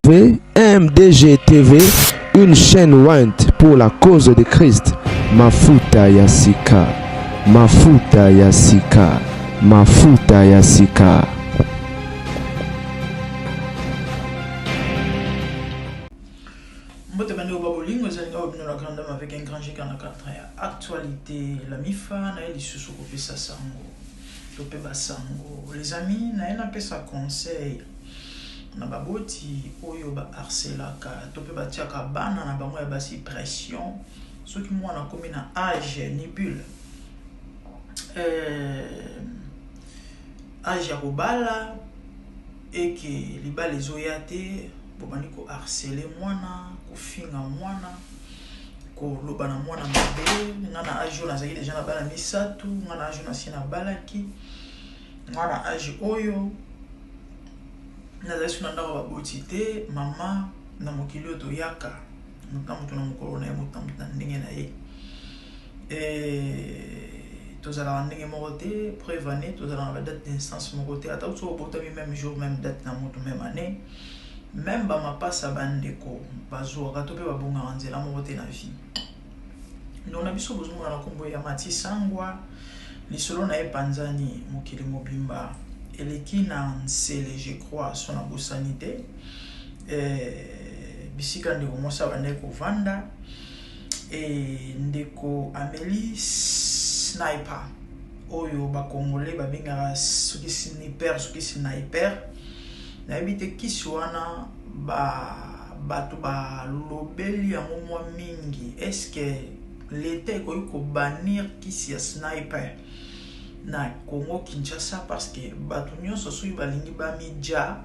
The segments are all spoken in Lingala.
MDG TV, une chaîne Wint pour la cause de Christ. Mafuta Yasika, Mafuta Yasika, Mafuta Yasika. Avec un grand gigant à 4 ans. Actualité, la MIFA, na eli susu kopesa sango. Tope basango. Les amis, na ena pesa conseil. Na baboti oyo ba harcelaka. Tope batiaka bana na bango ya basi pression. Soki mwana komi na âge ni bulle. Âge ya kobala et que libala ezoyate bobandi ko harceler mwana, kofinga mwana. Loba na mwana mabe ngana age na zaki deja na bala misatu ngana age na sina balaki ngana age oyo na zasu na ndako baboti te mama na mokili oto yaka mutu na mokolo na ye mutu na ndenge na ye tozala na ndenge moko te preuve année tozala na date d'instance moko te ata so botami même jour même date na moto même année même ba mapasa bandeko bazwaka to pe babonga nzela moko te na vie. Nous na biso bozonga na kombo ya Mati Sangwa lisolo na epanzani mokili mobimba eleki na nsele je crois son abosanité bisika ndeko mosa bandeko vanda ndeko Amélie Sniper oyo ba congolais babengaka soki sniper na ebite kisi wana bato balobeli yango mwa mingi. Est-ce que l'État ekoki kobanir kisi ya sniper na Congo Kinshasa parce que bato nyonso soki balingi bamija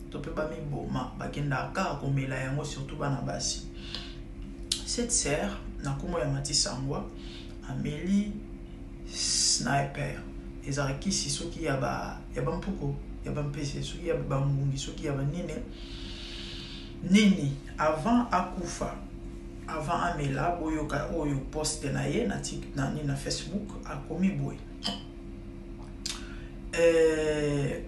to pe bamiboma bakendaka kaka komela yango surtout bana basi. Cette sœur na kombo ya Mati Sangwa Amélie Sniper ezalaki kisi soki ya bampuko ya bampese soki ya bangungi soki ya banine nini avant akufa avant amela boyoka oyo poste na ye na na Facebook akomi boy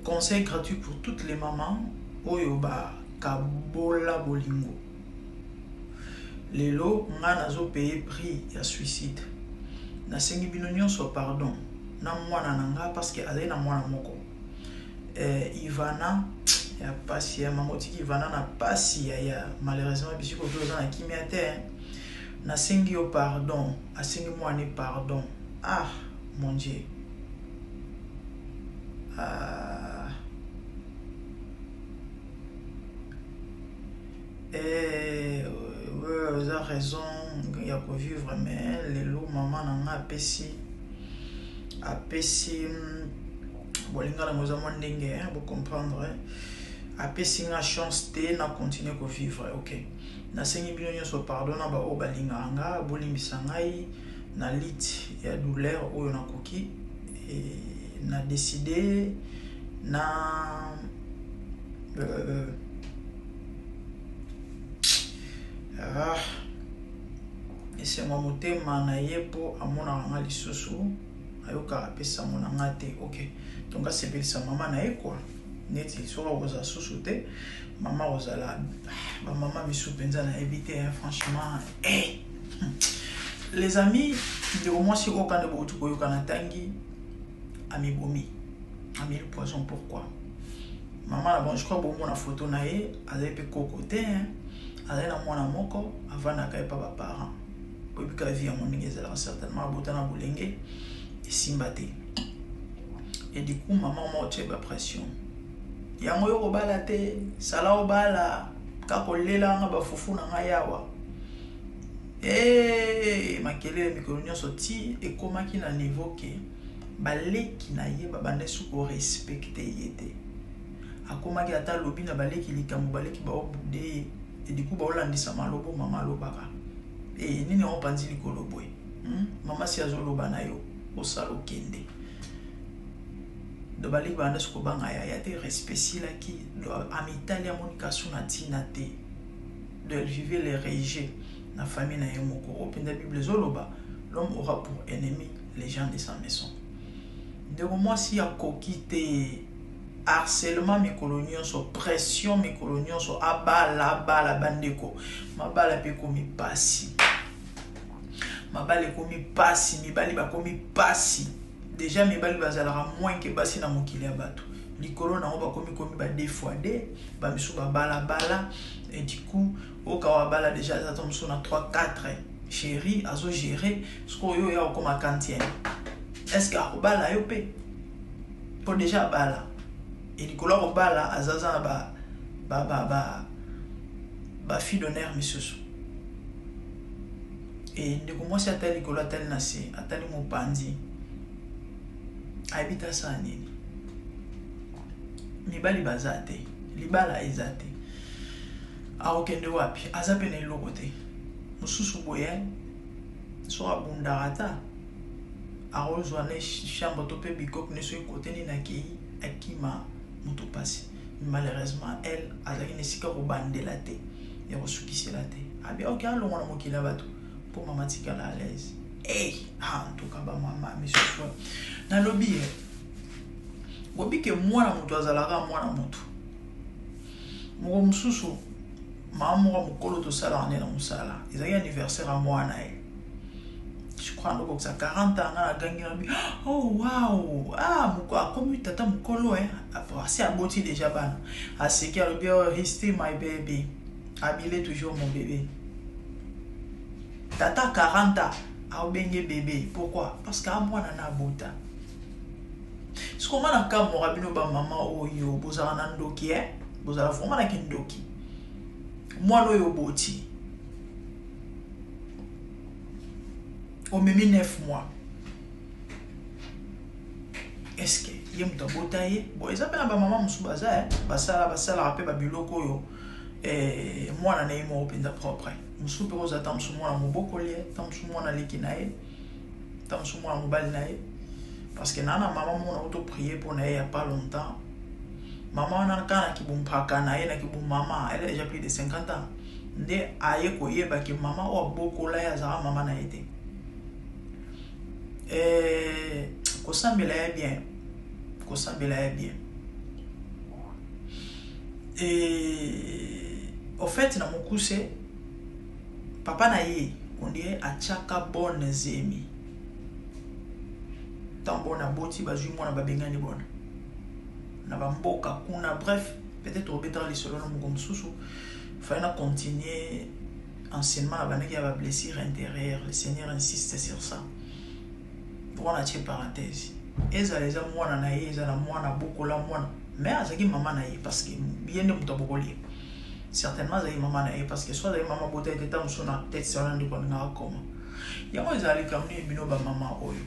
conseil gratuit pour toutes les mamans oyo ba kabola bolingo lelo nga nazo payer prix ya suicide na sengi bino nyonso pardon na mwana nanga parce que azali na mwana moko Ivana ya pasi ya mamotiki Ivana na pasi ya malheureusement bisiko toza na kimia te na sengi yo pardon asengi mwana pardon. Ah mon Dieu, vous avez raison il y a que vivre mais les lots maman nanga apesi bolinga na moza ndenge vous comprendre apesi nga chance te na continuer ko vivre. OK na sengi bino nyonso pardon na ba o balinga nga bolimbisa ngai na lit ya douleur oyo nakoki na décider na ese mwa motema na ye po amona nga lisusu ayoka apesa mona nga te. OK donc asepelisa mama na ye quoi neti soka koza susu te mama kozala ba mama misu penza na éviter franchement les amis de moi si aucun de botu koyoka na tangi amibomi ami le poison. Pourquoi maman la bon je crois bon na photo na ye azali pe kokote azali na mwana moko avant na kai pa ba parents po bika vie ya moninga ezala certainement botana bolenge esimba te et du coup maman m'a tiré la pression yango yo kobala te sala obala kakolela nga bafufu na nga yawa makelele mikolo nyonso ti ekomaki na niveau ke baleki na ye babanda suko respecte ye te akomaki ata lobi na baleki likambo baleki baobude ye et du coup baolandisa malobo mama alobaka nini opanzi likolo boye mama si azoloba na yo osala okende do baleki banda suko banga ya te respect silaki en Italie monika suna tina te de vivre les régés na famille na ye moko openda Bible zoloba l'homme aura pour ennemi les gens de sa maison. De moi si a coquité harcèlement mikolo nyonso, pression mikolo nyonso, abala bandeko, mabala pe komi pasi. Mabala komi pasi, mibali ba komi pasi. Déjà mibali bazalaka moins que basi na mokili ya bato. Likolo na ba komi ba 2 fois 2, ba misu ba bala et du coup okawa bala déjà ça tombe sur na 3 4 chéri azo gérer ce ko yo ya comme quantième. Est-ce que bala yo pe pour déjà bala et likolo ko bala azaza ba fille d'honneur monsieur. Et de commencer à tel likolo tel nasi atali mo pandi habita ça nini mibali bazate libala ezate aokende wapi azape na eloko te mususu boye so abundarata arozwa na chambre to pe bikok ne so côté ni na ki akima mutu pasi malheureusement elle azaki ne sika ko bandela te ya kosukisela te abi ok alongo na mokila bato pour mama tikala à l'aise en tout cas ba mama monsieur na lobby gobi ke mwana mutu azalaka mwana mutu moko mususu mama mukolo to sala na musala ezali anniversaire à mwana je crois que ça 40 ans na gangi na oh wow muko akomi tata mukolo après c'est aboti déjà bana aseki a bien rester my baby habiller toujours mon bébé tata 40 ans a obenge bébé pourquoi parce que mwana na bota ce qu'on a ka mo rabino ba mama oyo bozala na ndoki bozala vraiment na kindoki mwana oyo boti au même 9 mois est-ce que yem to botaye bo ezapela ba mama musubaza basala rapé ba biloko oyo mwana na yemo openza propre musupe oza tamsu mwana mobokoli tamsu mwana leki nae tamsu mwana mobali nae parce que nana maman mon auto prier pour nae il y a pas longtemps maman na kana ki bumpaka nae na ki bum maman elle a déjà plus de 50 ans nde aye ko yeba ki maman o bokola ya za maman na été ko sambela ya bien au fait na mokuse papa na ye on dirait achaka bonne zemi tambo na boti bazui mwana babengani bona na bamboka kuna bref peut-être obeta les solo na mugomsusu fallait continuer enseignement la banaki ya ba blessure intérieure le Seigneur insiste sur ça pour on a tiré parenthèse eza les mwana na ye eza na mwana bokola mwana mais azaki maman na ye parce que bien de muto bokoli certainement azaki maman na ye parce que soit azaki maman bota était tam sona tête sur la ndiko na koma yango ezali kamni bino ba maman oyo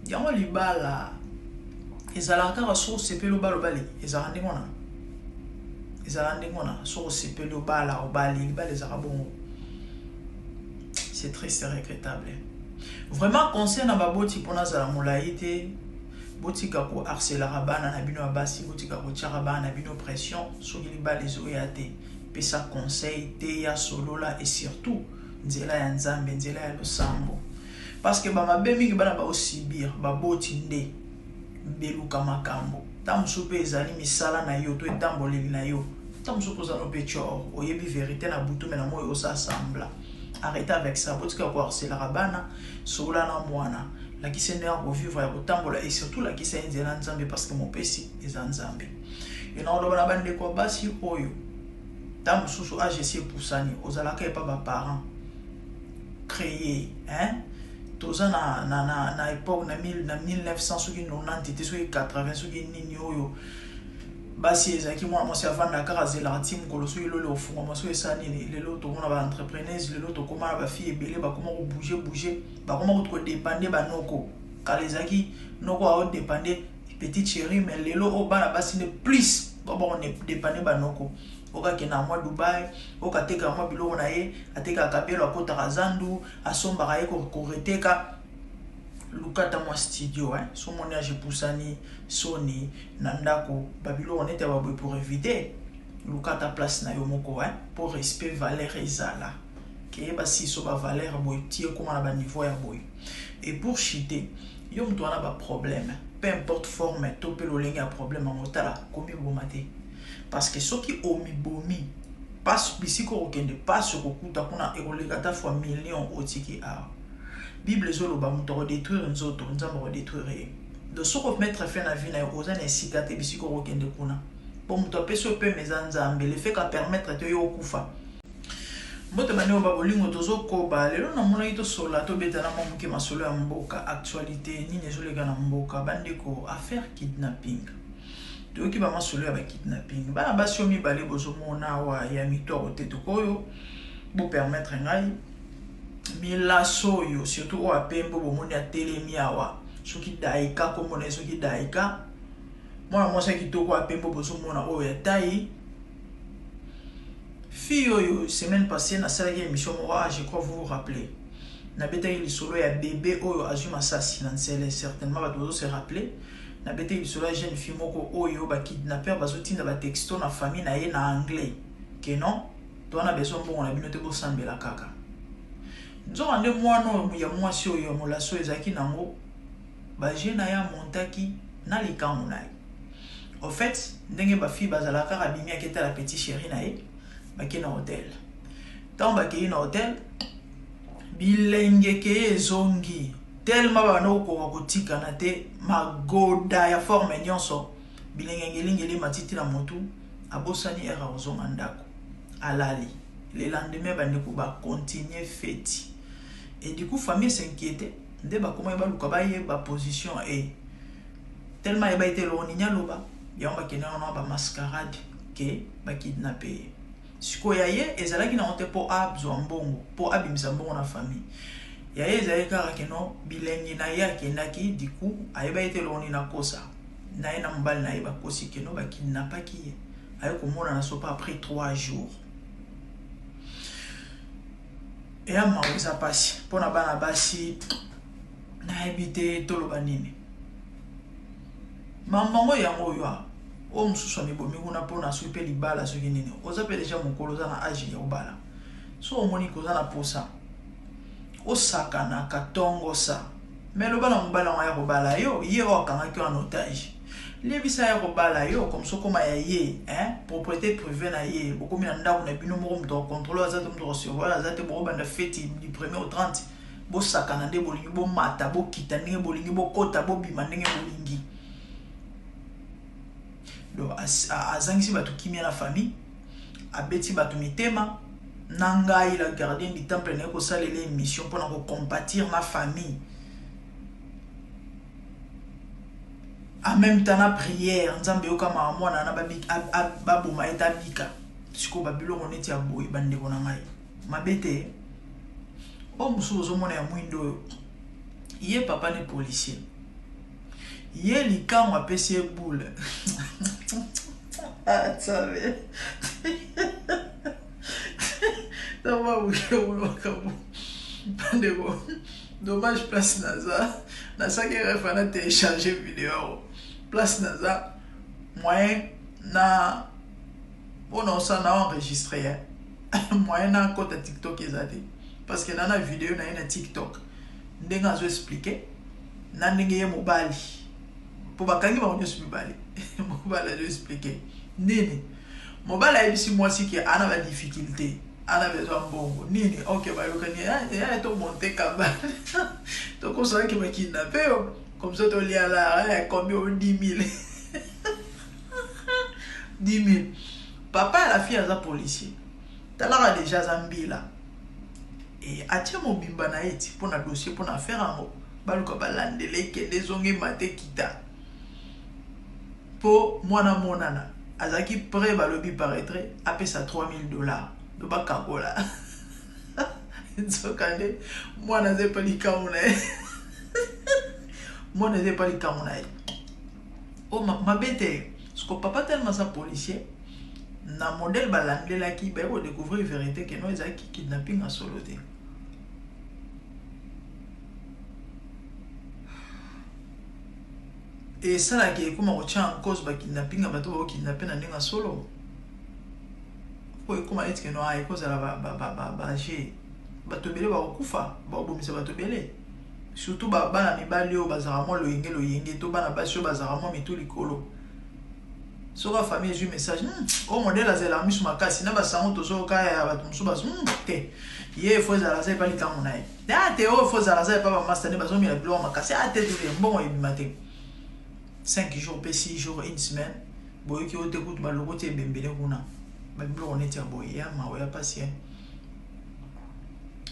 yango libala ezalaka ka so sepelo balobali ezalande ngona so sepelo bala obali libala ezaka bon c'est triste et regrettable vraiment conseil na baboti pona zala molaite botika ko harceler bana na bino abasi botika ko tchara bana na bino pression so libala ezoyate pesa conseil te ya solola et surtout nzela ya nzambe nzela ya losambo parce que bamabe mingi bana ba osibir baboti nde beluka makambo tamusu pe ezali misala na yo to etamboleli na yo tamusu poza no pechor oyebi vérité na butu mena moyo osa sembla arrêtez avec ça botika ko harceler bana sola na mwana la ki sene ko vivre ya kotambola et surtout la ki sene nzela nzambe parce que mon pesi eza nzambe et na oloba na bande ko basi oyo tamusu so agc pusani ozalaka epa ba parents créer toza na époque na 1900 soki 90 soki 80 soki nini oyo basi ezaki mwana mwasi avanda kaka azelaka ti mokolo soki lelo ofungwama so esa nini lelo tomona baentrepreneurs lelo tokóma na bafille ebele bakóma kobouge bakóma kutu kodépande banoko kala ezalaki noko aodépande petite chérie mais lelo oyo bana basi ne plus babakondépande banoko okakenda mwa Dubai okateka mwa biloko na ye atekaka belo akotaka zandu asombaka ye koreteka lukata mwa studio so moni ajepusani soni na ndako babiloko nete baboye pour éviter lukata place na yo moko pour respect valeur ezala keyeba siso ba valeur boye tie koma na ba niveau ya boye et pour chiter yo mtu wana ba problème peu importe forme to pe lo lengi a problème en otala komi bomate parce que soki omi bomi pas bisiko okende pas kokuta kuna ekolekata fois million otiki a Bible zoloba muto ko détruire nzoto nzamba ko détruire de soko mettre fin na vie na oza na sikate bisiko okende kuna pour muto peso pe mezanzambe le fait ka permettre te yo kufa Mbote bani oba bolingo tozo koba lelo na mona ito sola to betana mamuke masolo ya mboka actualité ni nezolega na mboka bandeko affaire kidnapping to ki ba masolo ya ba kidnapping bana basi omi bale bozo mona wa ya mitoro teto koyo bo permettre ngai milaso yo surtout o apembo bo moni ya telemi awa soki daika ko mona soki daika mona mosa kitoko apembo bozo mona o ya tai Fille, semaine passée, na salle émission je crois vous vous rappelez. Na bête il solo ya bébé oyo azuma assassinat, c'est certainement va toujours se rappeler. Na bête il solo jeune fille moko oyo ba kidnapper bazotinda ba texto na famille na ye na anglais. Que non, toi na besoin bon na binote bo sambela kaka. Nzo ande mwana ya mwasi oyo molaso ezaki nango ba jeune ya montaki na likamu na. En fait, ndenge ba fille bazalaka rabimi aketa la petite chérie na ye. Baki na hotel. Tant baki na hotel, bilenge ke zongi. Tellement bano ko kotika na te magoda ya forme nyonso. Bilenge ngelingeli matiti na motu abosani era ozonga ndako. Alali. Le lendemain bande ko ba continuer fête. Et du coup famille s'inquiétait. Nde ba comment ba luka ba ye ba position et tellement e ba été loninya loba. Ya ba kena na ba mascarade ke ba kidnapper. Siko ya ye ezalaki na honte po abzo mbongo po abimisa mbongo na famille ya ye ezalaki kaka keno bilengi na ye akendaki diku ayeba ete loni na kosa na ye na mobali na ye bakosi keno bakidnapaki ye aye komona na sopa après 3 jours eya maweza pasi mpona bana basi nayebi te toloba nini mambango yango oyo o mususu amibomi kuna pona supe libala soki nini oza pe déjà mokolo za na age ya obala so omoni koza na posa osaka na katongo sa mais le bala mobala ya kobala yo ye o akangaki en otage lebisa ya kobala yo comme so koma ya ye propriété privée na ye bokomi na ndako na bino moko muto contrôler azate muto surveiller azate bo banda fête du 1er au 30 bo saka na nde bolingi bo mata bo kita ndenge bolingi bo kota bo bima ndenge bolingi. Azangisi batu kimia la famille abeti batu mitema nangai la gardien du temple ne ko salele mission pour na compatir na famille en même temps na prière nzambe okama mwana na babuma etabika siko babilo moneti ya boy bande kona ngai mabete o musu ozomona ya mwindo ye papa ne policier ye likango apesi boule sabe tava o bandego dommage place naza que refana télécharger vidéo place naza moyen na on osa na enregistrer moyen na compte TikTok ezate parce que dans la vidéo na TikTok ndenga zo expliquer na ndenge mobali pour bakangi ba onyosu mobali mobali zo expliquer nini mobali ayebisi mwasi ki ana ba difficulté ana besoin bongo nini ok ba yokani ya to monter kaba to ko ça ki ba kidnapper comme ça to lia la combien 10 000 10 000 papa et la fille aza policier talaka déjà zambila et atia mobimba na eti pour na dossier pour na faire en baluka balandele ke dezongi mate kita pour mwana monana azaki prêt balobi paraître apesa $3,000 do bakakola nzokande mwana zepa likamuna mwana zepa likamuna o mabete ce papa tellement sa policier na modèle balandela ki ba ko découvrir vérité que non ezaki kidnapping à solo te et ça là qui est comme on tient en cause ba kidnapping ba to ba kidnapper na ndinga solo comment est-ce que non à cause la ba j'ai ba to belé ba kufa ba bomisa ba to belé surtout bana mibali oyo bazala mo loyenge to bana basi oyo bazala mo mitu likolo soka famille ezwi message o modèle azela misu makasi na basango tozoka ya bato mosusu bazo te ye fo ezala za epali ntango na ye te oyo fo ezala za epa bamaster ne bazomila biloko makasi te te mbongo ebima te 5 jours pe 6 jours une semaine boyoki oyo te kutu baloko ti ebembele kuna babiloko neti ya boye ya mawa ya pasi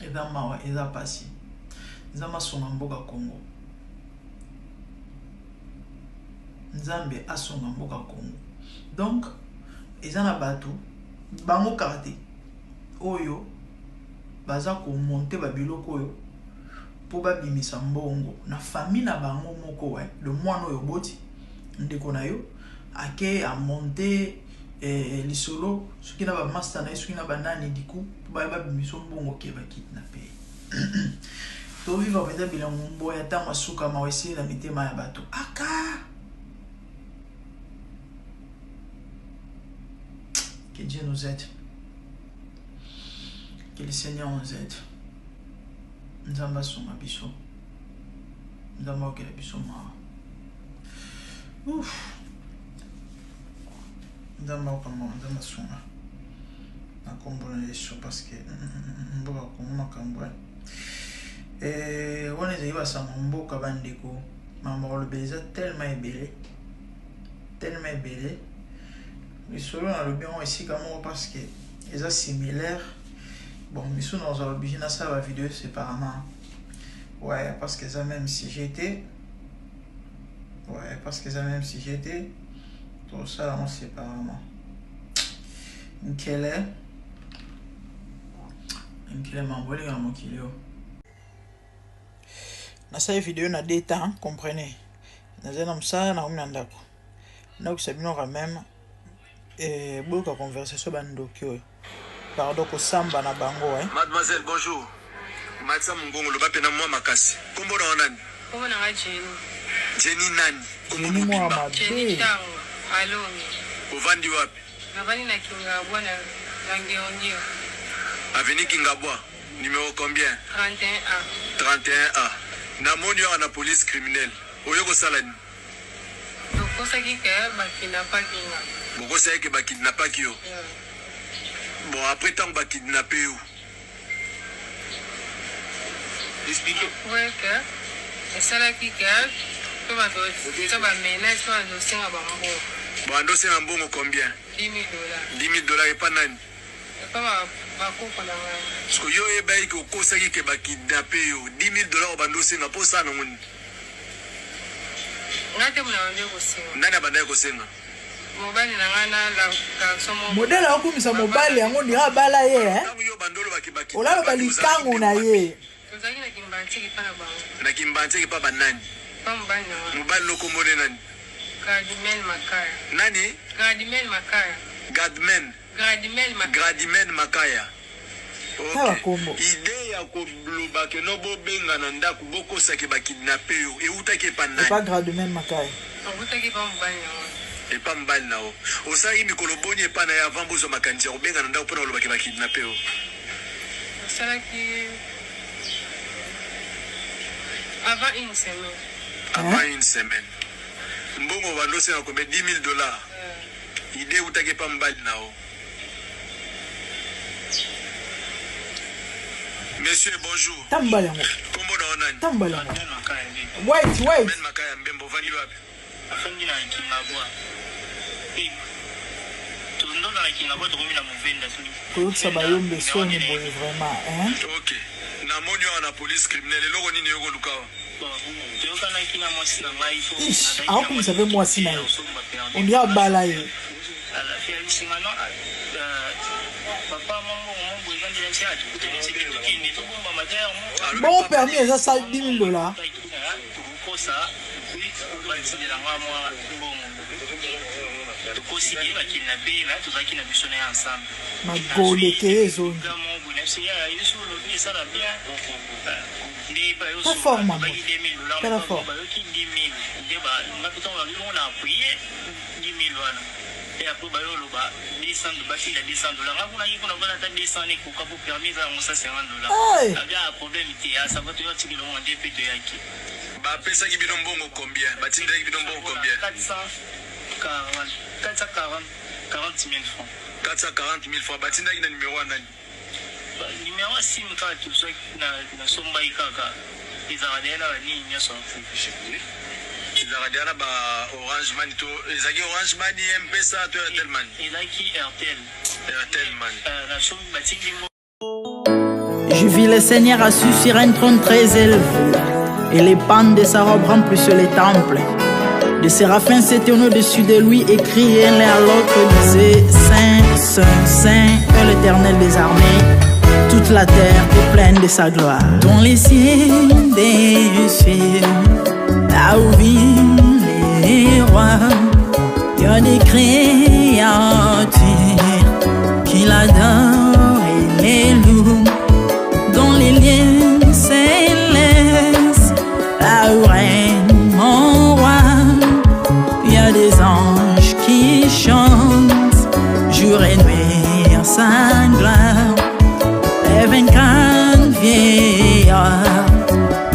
eza mawa eza pasi eza masonga mboka Congo nzambe asonga mboka Congo donc eza na bato bango karte oyo baza komonte babiloko oyo po babimisa mbongo na famille na bango moko le mwana oyo boti ndeko na yo ake a monter lisolo soki na ba master na soki na banani diku ba babimisa mbongo ke ba kidnapper to vivre avec bilan mboya tango suka mawesi na mitema ya bato aka. Que Dieu nous aide. Que le Seigneur nous aide. Nzamba songa biso. Nzamba okela biso ma. Ouf. Nzamba okama nzamba songa. Na kombo na Yesu parce que mboka koma kambwa. On est arrivé à sa mboka bandeko. Maman le baiser tellement ébélé. Tellement ébélé. Mais selon le bien ici comment parce que ils sont similaires. Bon, mais si nous avons obligé à ça la vidéo séparément. Ouais, parce que ça même si j'étais. Ouais, parce que ça même si j'étais. Tout ça on séparément. Quel est m'envoyer dans mon kilo. Dans cette vidéo na des temps, comprenez. Dans un homme ça na homme ndako. Donc c'est bien quand même. Beaucoup de conversation bandokyo. Pardon ko samba na bango Mademoiselle, bonjour. Matsa Mungongo lo bapena mwa makasi. Kombo na nani? Kombo na Jenny. Jenny nani? Kombo mobimba. Jenny tango. Alongi. Ovandi wapi? Navani na Kingabwa na Ngeonyo. Avenue Kingabwa. Numéro combien? 31A. 31A. Na moni yo na police criminelle. Oyo ko salani. Dokosa kike bakidnapa kinga. Bokosa yeke bakidnapa kiyo. Bon, après tant que kidnappé ou expliquez. Ouais que ça là qui que tout va ça va ménage soit dossier à bambo. Bon, dossier à bambo combien? $10,000. $10,000 et pas nani. Pas ma coupe na nga. Parce que yo e bayi ko kosa ki ke ba kidnappé yo $10,000 ba dossier na posa na ngoni. Ngate mna wande ko singa. Nani abanda ko singa? Mobile na ngana la somo modèle akumisa mobile yango ndira bala ye olalo balikango na ye tozaki na kimbanti ki pana bango na kimbanti ki pa banani pa mobile na mobile loko mone nani Gradimel Makaya nani Gradimel Makaya Gradimel Makaya okay. Idée ya ko bloba ke no bo benga na ndako boko sake ba kidnapper yo e utake pa nani pas Gradimel Makaya utake pa mobile na et pas mbal nao osari mikolo boni e pa na ya avant bozo makanji ko benga na ndako pona loba ke ba kidnapper yo sala ki avant une semaine mbongo bando se na ko $10,000 idée utake pa mbal nao. Monsieur, bonjour. Tambala. Comment on a? Tambala. Wait. Ben Makaya Mbembo vani wapi? Afandi na Kingabwa. Tundo na Kingabwa to komina muvenda soni. Koyokisa bayombe soni boye vraiment, hein? OK. Na monyo na police criminelle loko nini yoko lukawa? Toyoka na kina mwasi na ngai fo. Ako kumsabe mwasi na ye. Ondia bala ye. Ala fia lisingano papa maman bon permis eza sa $10,000 magoleke ezongi pas fort maman très fort Et après, bah, 200 $, 200 $. Là, on a dit qu'on a 200 € pour permis de 50 $. Il y a un problème, ça va te dire que l'on a des pétés. Bah, pesa qui bidon bon combien? Bah, tu dis bidon bon combien? 440 000 francs. 440 000 francs. Bah, tu dis le numéro 1. Numéro SIM card, tout ça, na somba ikaka. Ils ont regardé là, ni n'y a son fichier. Ils ont regardé là, bah, Orange Man, tout. Ils ont dit Orange Man, M-Pesa, tout Airtel Man. Il a qui Airtel. Airtel Man. La somme bâtie qui Je vis le Seigneur assis sur un trône très élevé, et les pannes de sa robe remplissent les temples. Des séraphins s'étaient au-dessus de lui et criaient l'un à l'autre, disaient Saint, Saint, Saint est l'Éternel des armées. Toute la terre est pleine de sa gloire. Dans les cieux des cieux, là où vivent les rois, il y a des créatures qui l'adorent et les louent. Dans les lieux célestes, là où règne mon roi, il y a des anges qui chantent jour et nuit sa gloire. Les 24 vieillards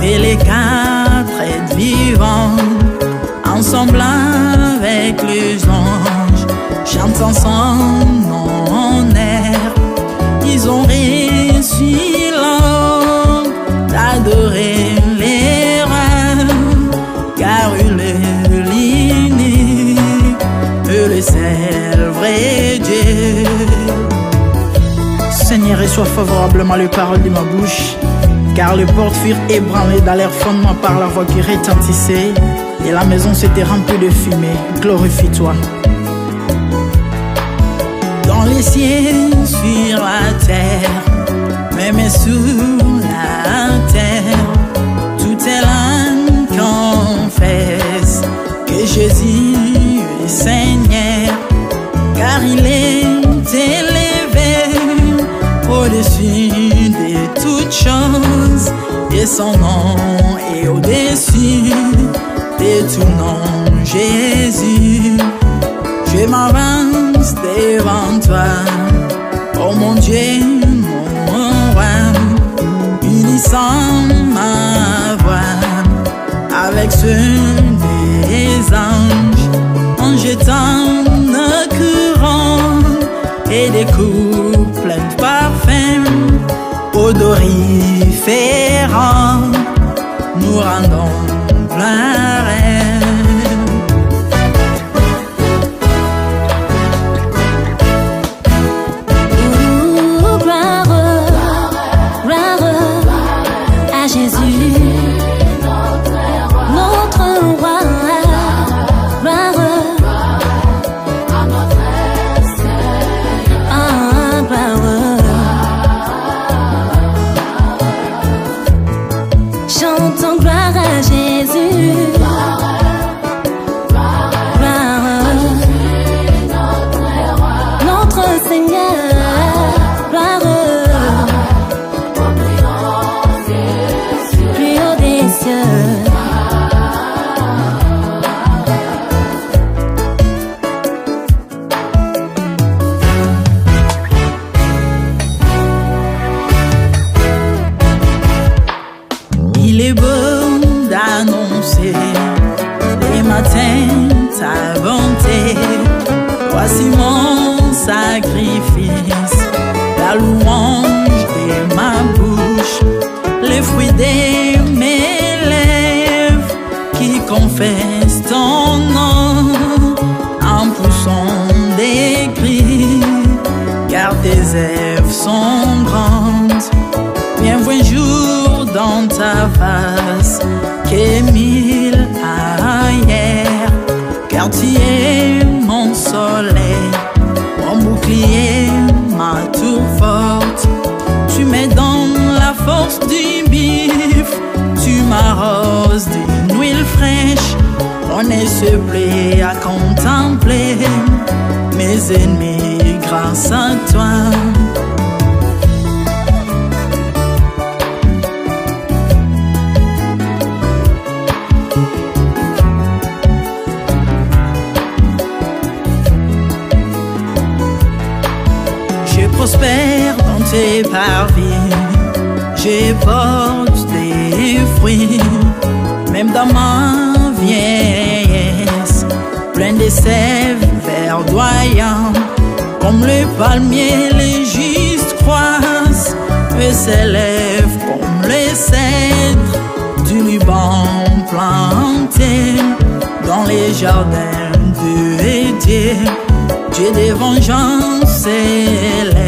et les 4 êtres vivants, ensemble avec les anges, chantant son nom en air. Ils ont réussi l'ordre d'adorer les rois, car il est l'unique, le seul vrai Dieu. Seigneur, reçois favorablement les paroles de ma bouche, car les portes furent ébranlées dans leur fondement par la voix qui retentissait, et la maison s'était remplie de fumée. Glorifie-toi. Dans les cieux, sur la terre, même sous la terre, toute langue confesse que Jésus est Seigneur, car il est élevé au-dessus de toutes choses, et son nom est au-dessus de tout nom. Jésus, je m'avance devant toi, oh mon Dieu, mon roi, unissant ma voix avec ceux des anges, en jetant nos couronnes et des coupes pleines de parfums odoriférants, nous rendons gloire. Chantons gloire à Jésus. Voici mon sacrifice, la louange de ma bouche, les fruits de mes lèvres qui confessent ton nom en poussant des cris, car tes œuvres sont grandes. Bienvenue jour dans ta face, que mille ailleurs, car tu es mon soleil, mon bouclier, ma tour forte. Tu me donnes la force du bif, tu m'arroses d'une huile fraîche. On ne se plaît à contempler mes ennemis grâce à toi. prospère dans tes parvis. Je porte des fruits, même dans ma vieillesse, plein de sève verdoyant. Comme le palmier, les justes croissent et s'élèvent comme les cèdres du Liban planté dans les jardins de Dieu. Dieu de vengeance s'élève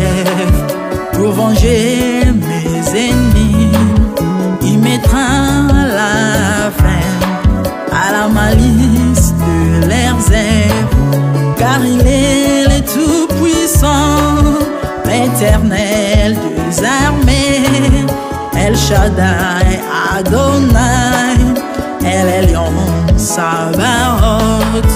pour venger mes ennemis. Il mettra la fin à la malice de leurs œuvres, car il est le Tout-Puissant, l'Éternel des armées, El Shaddai Adonai, El Elyon Sabaoth.